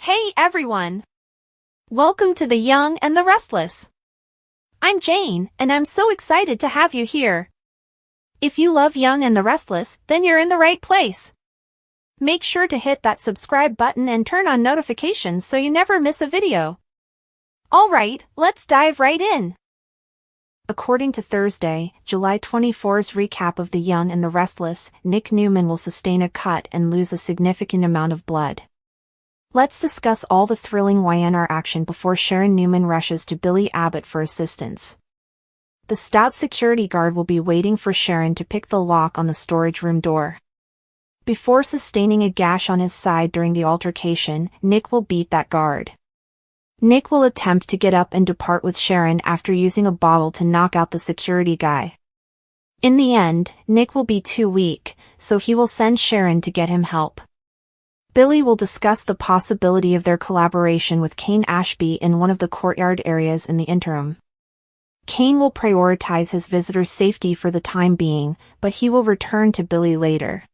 Hey everyone! Welcome to The Young and the Restless. I'm Jane, and I'm so excited to have you here. If you love Young and the Restless, then you're in the right place. Make sure to hit that subscribe button and turn on notifications so you never miss a video. Alright, let's dive right in. According to Thursday, July 24's recap of The Young and the Restless, Nick Newman will sustain a cut and lose a significant amount of blood. Let's discuss all the thrilling YNR action before Sharon Newman rushes to Billy Abbott for assistance. The stout security guard will be waiting for Sharon to pick the lock on the storage room door. Before sustaining a gash on his side during the altercation, Nick will beat that guard. Nick will attempt to get up and depart with Sharon after using a bottle to knock out the security guy. In the end, Nick will be too weak, so he will send Sharon to get him help. Billy will discuss the possibility of their collaboration with Kane Ashby in one of the courtyard areas in the interim. Kane will prioritize his visitor's safety for the time being, but he will return to Billy later.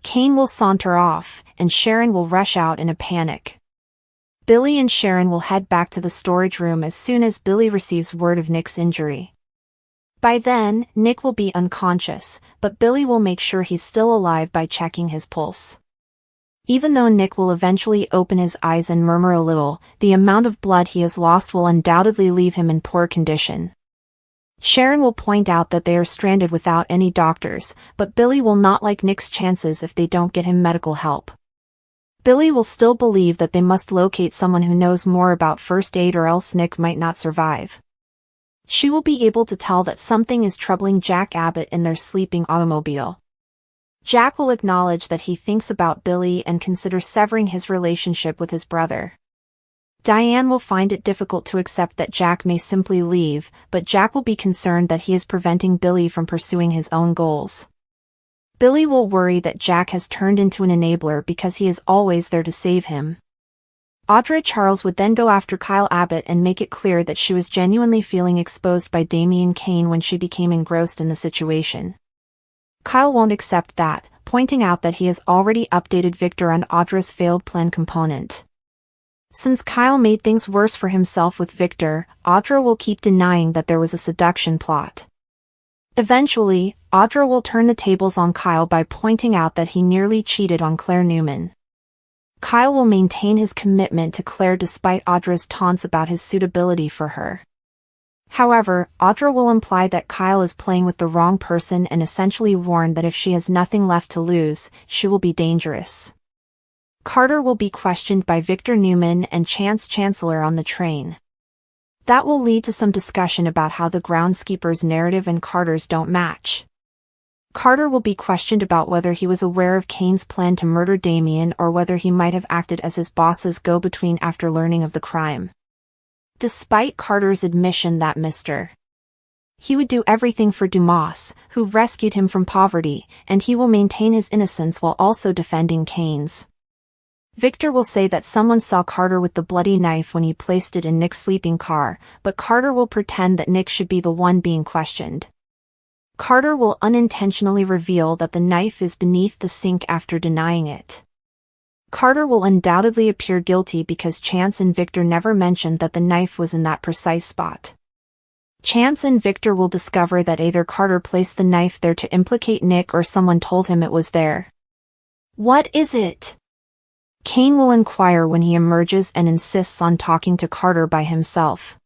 Kane will saunter off, and Sharon will rush out in a panic. Billy and Sharon will head back to the storage room as soon as Billy receives word of Nick's injury. By then, Nick will be unconscious, but Billy will make sure he's still alive by checking his pulse. Even though Nick will eventually open his eyes and murmur a little, the amount of blood he has lost will undoubtedly leave him in poor condition. Sharon will point out that they are stranded without any doctors, but Billy will not like Nick's chances if they don't get him medical help. Billy will still believe that they must locate someone who knows more about first aid or else Nick might not survive. She will be able to tell that something is troubling Jack Abbott in their sleeping automobile. Jack will acknowledge that he thinks about Billy and consider severing his relationship with his brother. Diane will find it difficult to accept that Jack may simply leave, but Jack will be concerned that he is preventing Billy from pursuing his own goals. Billy will worry that Jack has turned into an enabler because he is always there to save him. Audra Charles would then go after Kyle Abbott and make it clear that she was genuinely feeling exposed by Damian Kane when she became engrossed in the situation. Kyle won't accept that, pointing out that he has already updated Victor on Audra's failed plan component. Since Kyle made things worse for himself with Victor, Audra will keep denying that there was a seduction plot. Eventually, Audra will turn the tables on Kyle by pointing out that he nearly cheated on Claire Newman. Kyle will maintain his commitment to Claire despite Audra's taunts about his suitability for her. However, Audra will imply that Kyle is playing with the wrong person and essentially warn that if she has nothing left to lose, she will be dangerous. Carter will be questioned by Victor Newman and Chance Chancellor on the train. That will lead to some discussion about how the groundskeeper's narrative and Carter's don't match. Carter will be questioned about whether he was aware of Kane's plan to murder Damian or whether he might have acted as his boss's go-between after learning of the crime. Despite Carter's admission that he would do everything for Dumas, who rescued him from poverty, and he will maintain his innocence while also defending Kane's. Victor will say that someone saw Carter with the bloody knife when he placed it in Nick's sleeping car, but Carter will pretend that Nick should be the one being questioned. Carter will unintentionally reveal that the knife is beneath the sink after denying it. Carter will undoubtedly appear guilty because Chance and Victor never mentioned that the knife was in that precise spot. Chance and Victor will discover that either Carter placed the knife there to implicate Nick or someone told him it was there. What is it? Kane will inquire when he emerges and insists on talking to Carter by himself.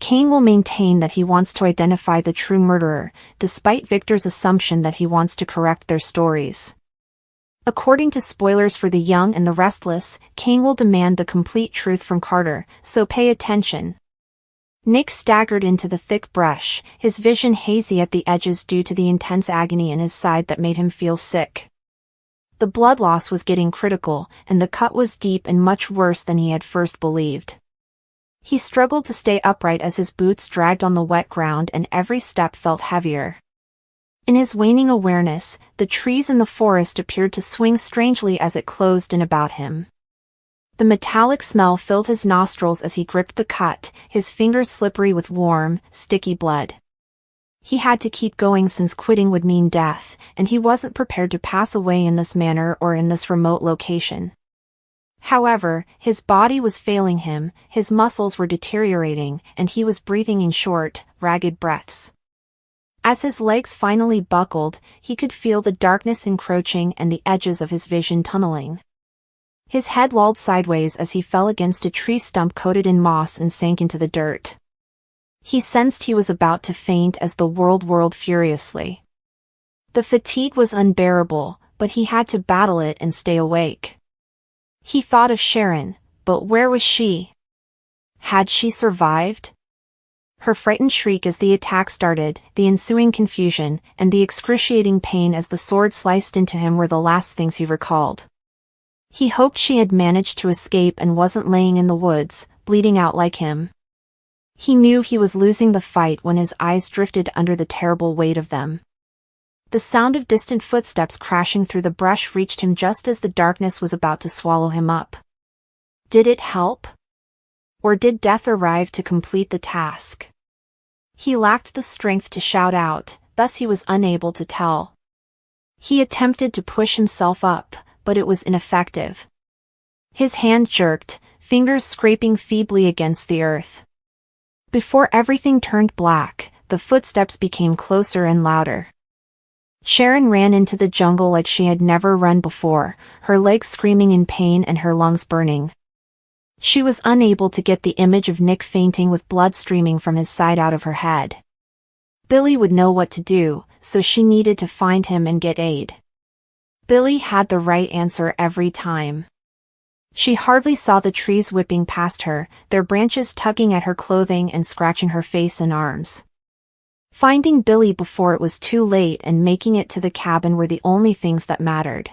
Kane will maintain that he wants to identify the true murderer, despite Victor's assumption that he wants to correct their stories. According to spoilers for The Young and the Restless, Kane will demand the complete truth from Carter, so pay attention. Nick staggered into the thick brush, his vision hazy at the edges due to the intense agony in his side that made him feel sick. The blood loss was getting critical, and the cut was deep and much worse than he had first believed. He struggled to stay upright as his boots dragged on the wet ground and every step felt heavier. In his waning awareness, the trees in the forest appeared to swing strangely as it closed in about him. The metallic smell filled his nostrils as he gripped the cut, his fingers slippery with warm, sticky blood. He had to keep going since quitting would mean death, and he wasn't prepared to pass away in this manner or in this remote location. However, his body was failing him, his muscles were deteriorating, and he was breathing in short, ragged breaths. As his legs finally buckled, he could feel the darkness encroaching and the edges of his vision tunneling. His head lolled sideways as he fell against a tree stump coated in moss and sank into the dirt. He sensed he was about to faint as the world whirled furiously. The fatigue was unbearable, but he had to battle it and stay awake. He thought of Sharon, but where was she? Had she survived? Her frightened shriek as the attack started, the ensuing confusion, and the excruciating pain as the sword sliced into him were the last things he recalled. He hoped she had managed to escape and wasn't laying in the woods, bleeding out like him. He knew he was losing the fight when his eyes drifted under the terrible weight of them. The sound of distant footsteps crashing through the brush reached him just as the darkness was about to swallow him up. Did it help? Or did death arrive to complete the task? He lacked the strength to shout out, thus he was unable to tell. He attempted to push himself up, but it was ineffective. His hand jerked, fingers scraping feebly against the earth. Before everything turned black, the footsteps became closer and louder. Sharon ran into the jungle like she had never run before, her legs screaming in pain and her lungs burning. She was unable to get the image of Nick fainting with blood streaming from his side out of her head. Billy would know what to do, so she needed to find him and get aid. Billy had the right answer every time. She hardly saw the trees whipping past her, their branches tugging at her clothing and scratching her face and arms. Finding Billy before it was too late and making it to the cabin were the only things that mattered.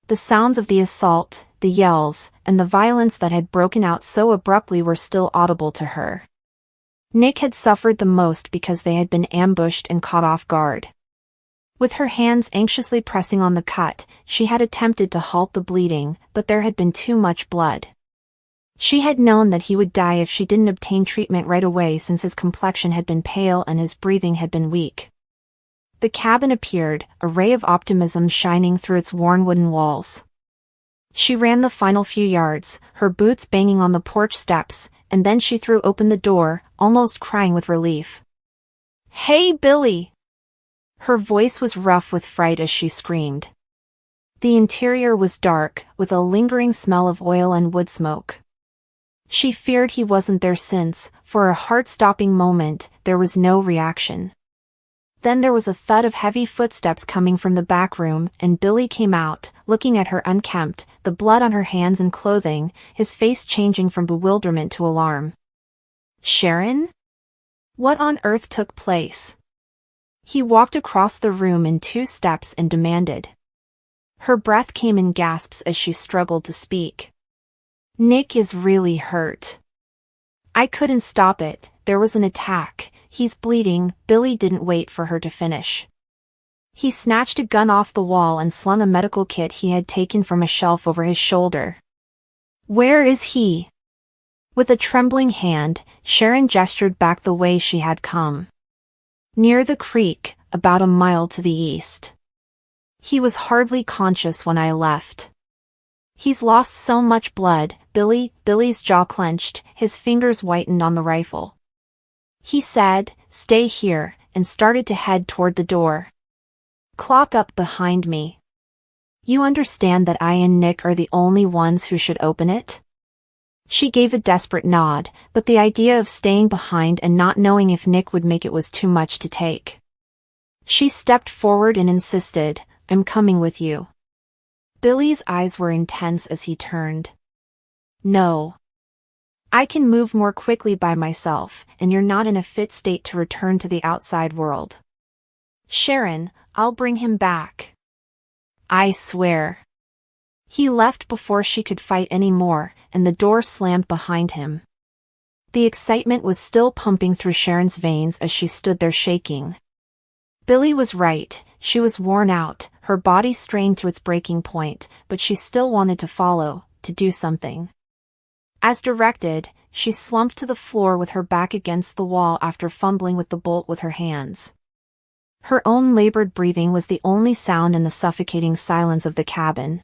The sounds of the assault, the yells, and the violence that had broken out so abruptly were still audible to her. Nick had suffered the most because they had been ambushed and caught off guard. With her hands anxiously pressing on the cut, she had attempted to halt the bleeding, but there had been too much blood. She had known that he would die if she didn't obtain treatment right away since his complexion had been pale and his breathing had been weak. The cabin appeared, a ray of optimism shining through its worn wooden walls. She ran the final few yards, her boots banging on the porch steps, and then she threw open the door, almost crying with relief. "Hey, Billy!" Her voice was rough with fright as she screamed. The interior was dark, with a lingering smell of oil and wood smoke. She feared he wasn't there since, for a heart-stopping moment, there was no reaction. Then there was a thud of heavy footsteps coming from the back room, and Billy came out, looking at her unkempt, the blood on her hands and clothing, his face changing from bewilderment to alarm. "Sharon? What on earth took place?" He walked across the room in 2 steps and demanded. Her breath came in gasps as she struggled to speak. "Nick is really hurt. I couldn't stop it, there was an attack. He's bleeding." Billy didn't wait for her to finish. He snatched a gun off the wall and slung a medical kit he had taken from a shelf over his shoulder. "Where is he?" With a trembling hand, Sharon gestured back the way she had come. "Near the creek, about a mile to the east. He was hardly conscious when I left. He's lost so much blood." Billy's jaw clenched, his fingers whitened on the rifle. He said, "Stay here," and started to head toward the door. "Clock up behind me. You understand that I and Nick are the only ones who should open it?" She gave a desperate nod, but the idea of staying behind and not knowing if Nick would make it was too much to take. She stepped forward and insisted, "I'm coming with you." Billy's eyes were intense as he turned. "No. I can move more quickly by myself, and you're not in a fit state to return to the outside world." "Sharon, I'll bring him back. I swear." He left before she could fight any more, and the door slammed behind him. The excitement was still pumping through Sharon's veins as she stood there shaking. Billy was right, she was worn out, her body strained to its breaking point, but she still wanted to follow, to do something. As directed, she slumped to the floor with her back against the wall after fumbling with the bolt with her hands. Her own labored breathing was the only sound in the suffocating silence of the cabin.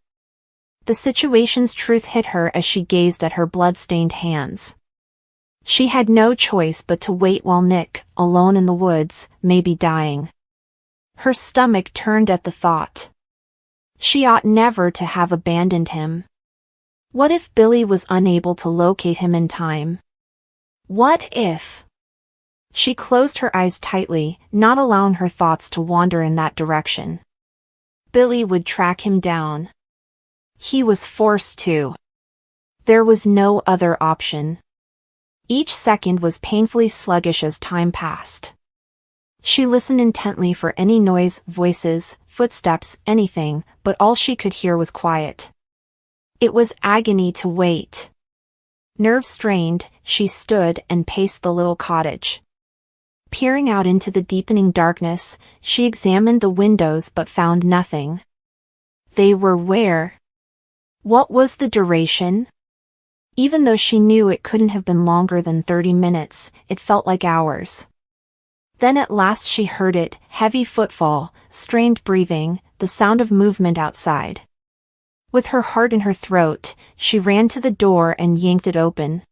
The situation's truth hit her as she gazed at her blood-stained hands. She had no choice but to wait while Nick, alone in the woods, may be dying. Her stomach turned at the thought. She ought never to have abandoned him. What if Billy was unable to locate him in time? What if? She closed her eyes tightly, not allowing her thoughts to wander in that direction. Billy would track him down. He was forced to. There was no other option. Each second was painfully sluggish as time passed. She listened intently for any noise, voices, footsteps, anything, but all she could hear was quiet. It was agony to wait. Nerves strained, she stood and paced the little cottage. Peering out into the deepening darkness, she examined the windows but found nothing. They were where? What was the duration? Even though she knew it couldn't have been longer than 30 minutes, it felt like hours. Then at last she heard it, heavy footfall, strained breathing, the sound of movement outside. With her heart in her throat, she ran to the door and yanked it open.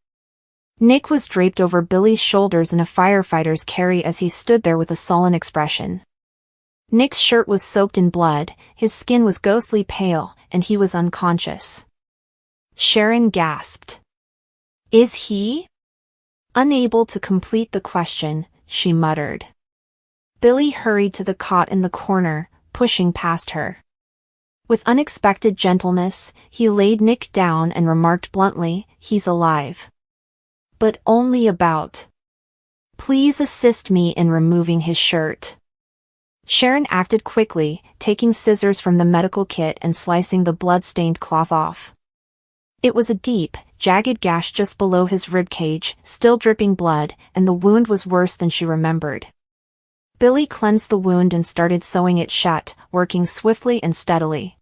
Nick was draped over Billy's shoulders in a firefighter's carry as he stood there with a sullen expression. Nick's shirt was soaked in blood, his skin was ghostly pale, and he was unconscious. Sharon gasped. Is he? Unable to complete the question, she muttered. Billy hurried to the cot in the corner, pushing past her. With unexpected gentleness, he laid Nick down and remarked bluntly, "He's alive. But only about. Please assist me in removing his shirt." Sharon acted quickly, taking scissors from the medical kit and slicing the blood-stained cloth off. It was a deep, jagged gash just below his ribcage, still dripping blood, and the wound was worse than she remembered. Billy cleansed the wound and started sewing it shut, working swiftly and steadily.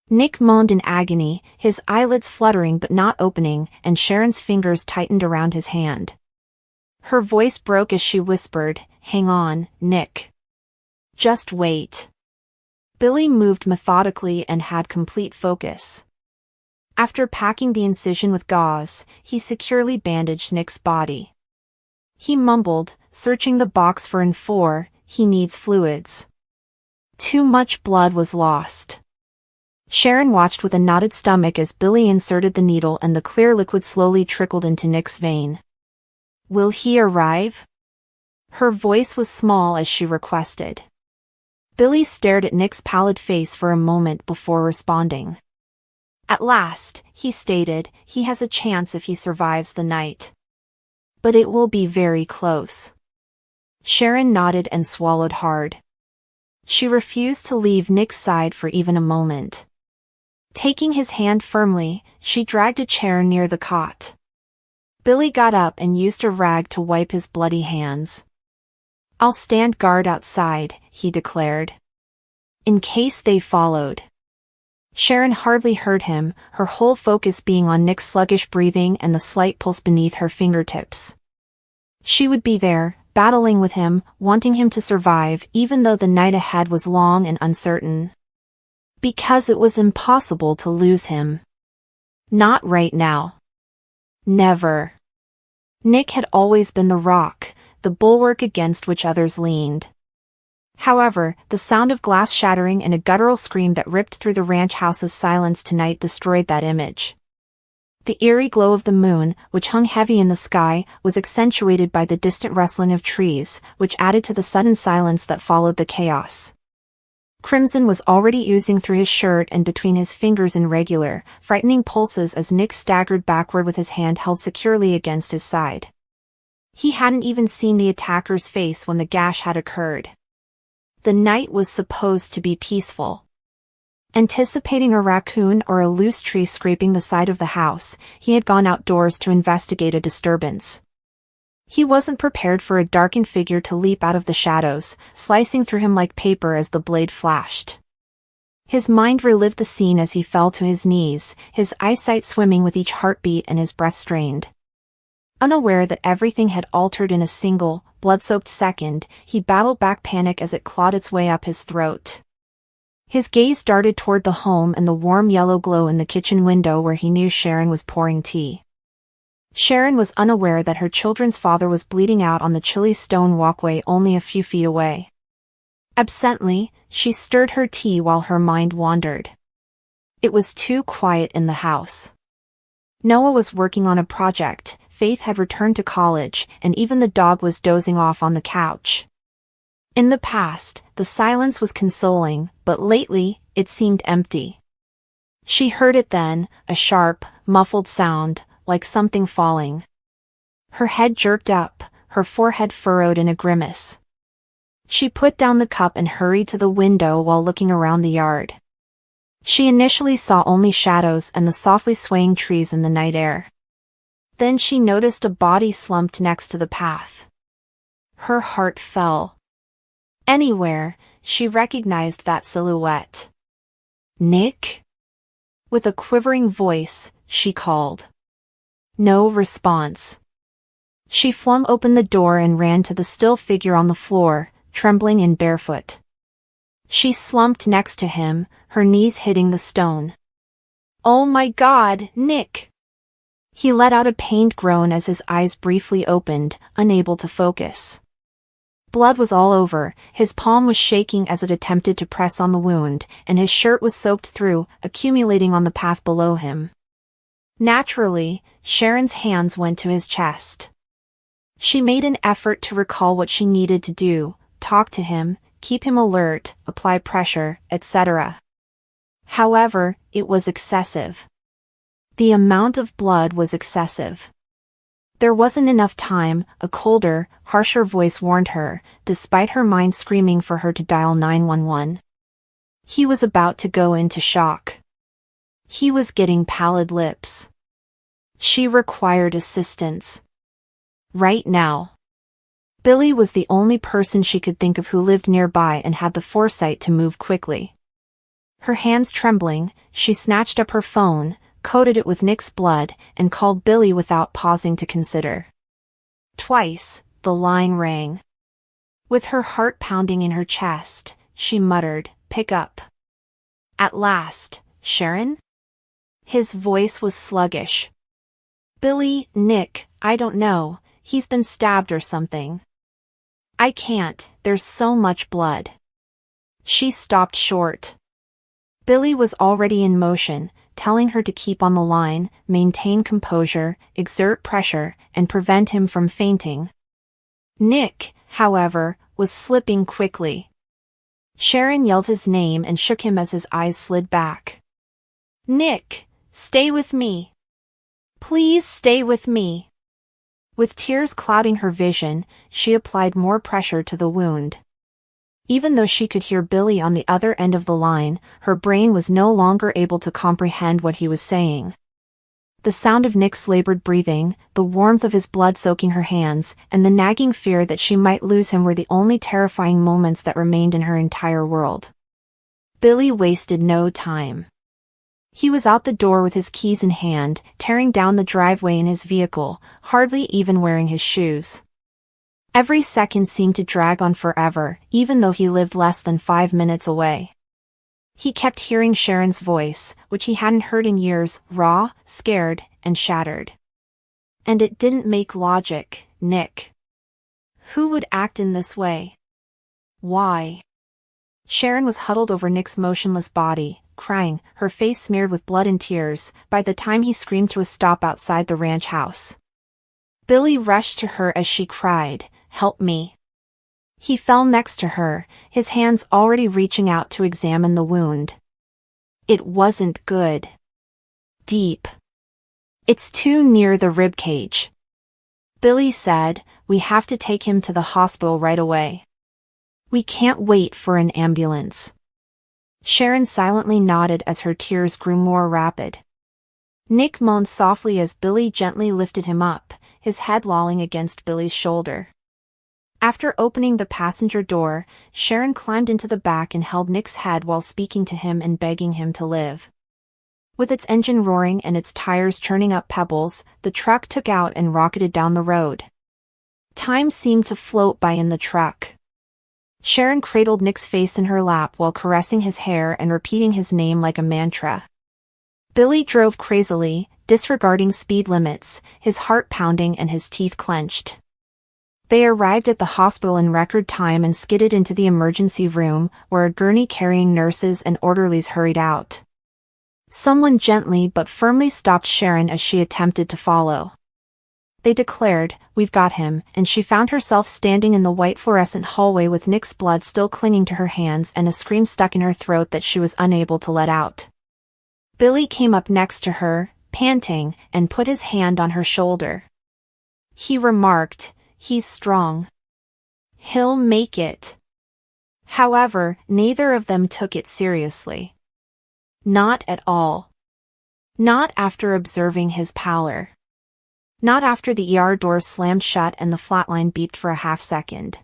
Nick moaned in agony, his eyelids fluttering but not opening, and Sharon's fingers tightened around his hand. Her voice broke as she whispered, "Hang on, Nick. Just wait." Billy moved methodically and had complete focus. After packing the incision with gauze, he securely bandaged Nick's body. He mumbled, searching the box for N4, "He needs fluids." Too much blood was lost. Sharon watched with a knotted stomach as Billy inserted the needle and the clear liquid slowly trickled into Nick's vein. "Will he arrive?" Her voice was small as she requested. Billy stared at Nick's pallid face for a moment before responding. At last, he stated, "He has a chance if he survives the night. But it will be very close." Sharon nodded and swallowed hard. She refused to leave Nick's side for even a moment. Taking his hand firmly, she dragged a chair near the cot. Billy got up and used a rag to wipe his bloody hands. "I'll stand guard outside," he declared. "In case they followed." Sharon hardly heard him, her whole focus being on Nick's sluggish breathing and the slight pulse beneath her fingertips. She would be there, battling with him, wanting him to survive even though the night ahead was long and uncertain. Because it was impossible to lose him. Not right now. Never. Nick had always been the rock, the bulwark against which others leaned. However, the sound of glass shattering and a guttural scream that ripped through the ranch house's silence tonight destroyed that image. The eerie glow of the moon, which hung heavy in the sky, was accentuated by the distant rustling of trees, which added to the sudden silence that followed the chaos. Crimson was already oozing through his shirt and between his fingers in regular, frightening pulses as Nick staggered backward with his hand held securely against his side. He hadn't even seen the attacker's face when the gash had occurred. The night was supposed to be peaceful. Anticipating a raccoon or a loose tree scraping the side of the house, he had gone outdoors to investigate a disturbance. He wasn't prepared for a darkened figure to leap out of the shadows, slicing through him like paper as the blade flashed. His mind relived the scene as he fell to his knees, his eyesight swimming with each heartbeat and his breath strained. Unaware that everything had altered in a single, blood-soaked second, he battled back panic as it clawed its way up his throat. His gaze darted toward the home and the warm yellow glow in the kitchen window where he knew Sharon was pouring tea. Sharon was unaware that her children's father was bleeding out on the chilly stone walkway only a few feet away. Absently, she stirred her tea while her mind wandered. It was too quiet in the house. Noah was working on a project, Faith had returned to college, and even the dog was dozing off on the couch. In the past, the silence was consoling, but lately, it seemed empty. She heard it then, a sharp, muffled sound, like something falling. Her head jerked up, her forehead furrowed in a grimace. She put down the cup and hurried to the window while looking around the yard. She initially saw only shadows and the softly swaying trees in the night air. Then she noticed a body slumped next to the path. Her heart fell. Anywhere, she recognized that silhouette. "Nick?" With a quivering voice, she called. No response. She flung open the door and ran to the still figure on the floor, trembling and barefoot. She slumped next to him, her knees hitting the stone. "Oh my God, Nick!" He let out a pained groan as his eyes briefly opened, unable to focus. Blood was all over, his palm was shaking as it attempted to press on the wound, and his shirt was soaked through, accumulating on the path below him. Naturally, Sharon's hands went to his chest. She made an effort to recall what she needed to do, talk to him, keep him alert, apply pressure, etc. However, it was excessive. The amount of blood was excessive. There wasn't enough time, a colder, harsher voice warned her, despite her mind screaming for her to dial 911. He was about to go into shock. He was getting pallid lips. She required assistance. Right now. Billy was the only person she could think of who lived nearby and had the foresight to move quickly. Her hands trembling, she snatched up her phone, coated it with Nick's blood, and called Billy without pausing to consider. Twice, the line rang. With her heart pounding in her chest, she muttered, "Pick up." At last, "Sharon?" His voice was sluggish. "Billy, Nick, I don't know, he's been stabbed or something." "I can't, there's so much blood." She stopped short. Billy was already in motion, telling her to keep on the line, maintain composure, exert pressure, and prevent him from fainting. Nick, however, was slipping quickly. Sharon yelled his name and shook him as his eyes slid back. "Nick, stay with me. Please stay with me." With tears clouding her vision, she applied more pressure to the wound. Even though she could hear Billy on the other end of the line, her brain was no longer able to comprehend what he was saying. The sound of Nick's labored breathing, the warmth of his blood soaking her hands, and the nagging fear that she might lose him were the only terrifying moments that remained in her entire world. Billy wasted no time. He was out the door with his keys in hand, tearing down the driveway in his vehicle, hardly even wearing his shoes. Every second seemed to drag on forever, even though he lived less than 5 minutes away. He kept hearing Sharon's voice, which he hadn't heard in years, raw, scared, and shattered. And it didn't make logic, Nick. Who would act in this way? Why? Sharon was huddled over Nick's motionless body, crying, her face smeared with blood and tears, by the time he screamed to a stop outside the ranch house. Billy rushed to her as she cried, "Help me." He fell next to her, his hands already reaching out to examine the wound. It wasn't good. Deep. "It's too near the ribcage." Billy said, "We have to take him to the hospital right away. We can't wait for an ambulance." Sharon silently nodded as her tears grew more rapid. Nick moaned softly as Billy gently lifted him up, his head lolling against Billy's shoulder. After opening the passenger door, Sharon climbed into the back and held Nick's head while speaking to him and begging him to live. With its engine roaring and its tires churning up pebbles, the truck took out and rocketed down the road. Time seemed to float by in the truck. Sharon cradled Nick's face in her lap while caressing his hair and repeating his name like a mantra. Billy drove crazily, disregarding speed limits, his heart pounding and his teeth clenched. They arrived at the hospital in record time and skidded into the emergency room, where a gurney-carrying nurses and orderlies hurried out. Someone gently but firmly stopped Sharon as she attempted to follow. They declared, "We've got him," and she found herself standing in the white fluorescent hallway with Nick's blood still clinging to her hands and a scream stuck in her throat that she was unable to let out. Billy came up next to her, panting, and put his hand on her shoulder. He remarked, "He's strong. He'll make it." However, neither of them took it seriously. Not at all. Not after observing his pallor. Not after the ER doors slammed shut and the flatline beeped for a half-second.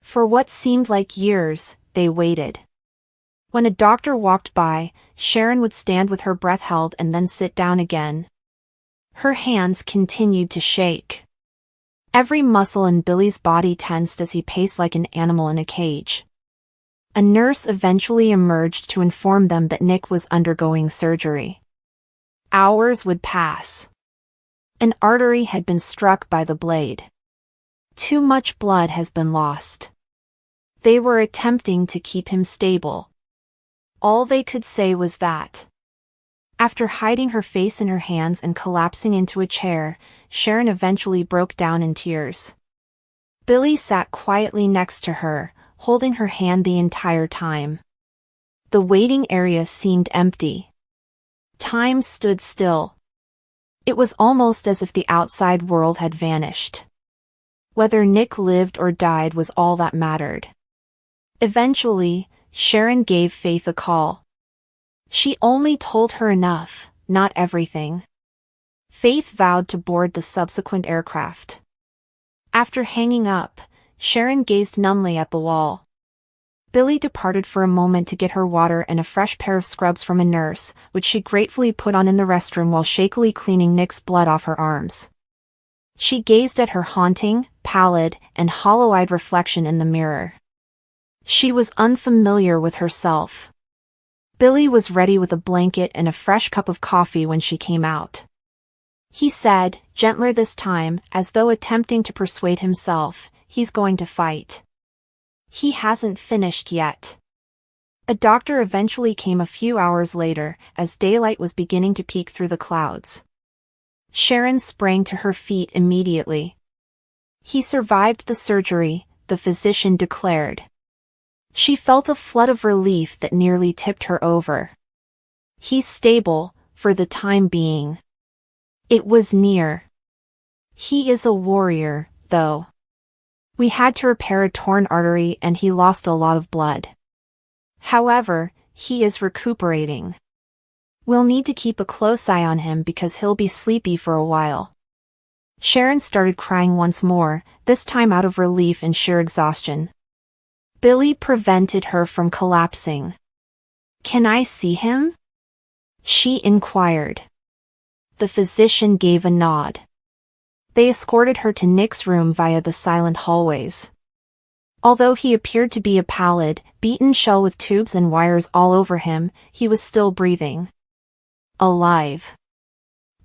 For what seemed like years, they waited. When a doctor walked by, Sharon would stand with her breath held and then sit down again. Her hands continued to shake. Every muscle in Billy's body tensed as he paced like an animal in a cage. A nurse eventually emerged to inform them that Nick was undergoing surgery. Hours would pass. An artery had been struck by the blade. Too much blood has been lost. They were attempting to keep him stable. All they could say was that. After hiding her face in her hands and collapsing into a chair, Sharon eventually broke down in tears. Billy sat quietly next to her, holding her hand the entire time. The waiting area seemed empty. Time stood still. It was almost as if the outside world had vanished. Whether Nick lived or died was all that mattered. Eventually, Sharon gave Faith a call. She only told her enough, not everything. Faith vowed to board the subsequent aircraft. After hanging up, Sharon gazed numbly at the wall. Billy departed for a moment to get her water and a fresh pair of scrubs from a nurse, which she gratefully put on in the restroom while shakily cleaning Nick's blood off her arms. She gazed at her haunting, pallid, and hollow-eyed reflection in the mirror. She was unfamiliar with herself. Billy was ready with a blanket and a fresh cup of coffee when she came out. He said, gentler this time, as though attempting to persuade himself, "He's going to fight. He hasn't finished yet." A doctor eventually came a few hours later, as daylight was beginning to peek through the clouds. Sharon sprang to her feet immediately. "He survived the surgery," the physician declared. She felt a flood of relief that nearly tipped her over. "He's stable, for the time being." It was near. "He is a warrior, though. We had to repair a torn artery and he lost a lot of blood. However, he is recuperating. We'll need to keep a close eye on him because he'll be sleepy for a while." Sharon started crying once more, this time out of relief and sheer exhaustion. Billy prevented her from collapsing. "Can I see him?" she inquired. The physician gave a nod. They escorted her to Nick's room via the silent hallways. Although he appeared to be a pallid, beaten shell with tubes and wires all over him, he was still breathing. Alive.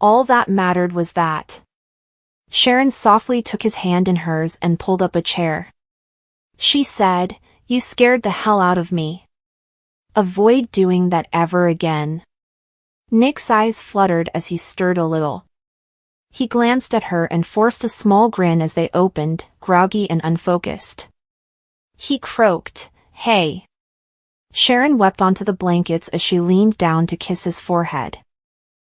All that mattered was that. Sharon softly took his hand in hers and pulled up a chair. She said, "You scared the hell out of me. Avoid doing that ever again." Nick's eyes fluttered as he stirred a little. He glanced at her and forced a small grin as they opened, groggy and unfocused. He croaked, "Hey." Sharon wept onto the blankets as she leaned down to kiss his forehead.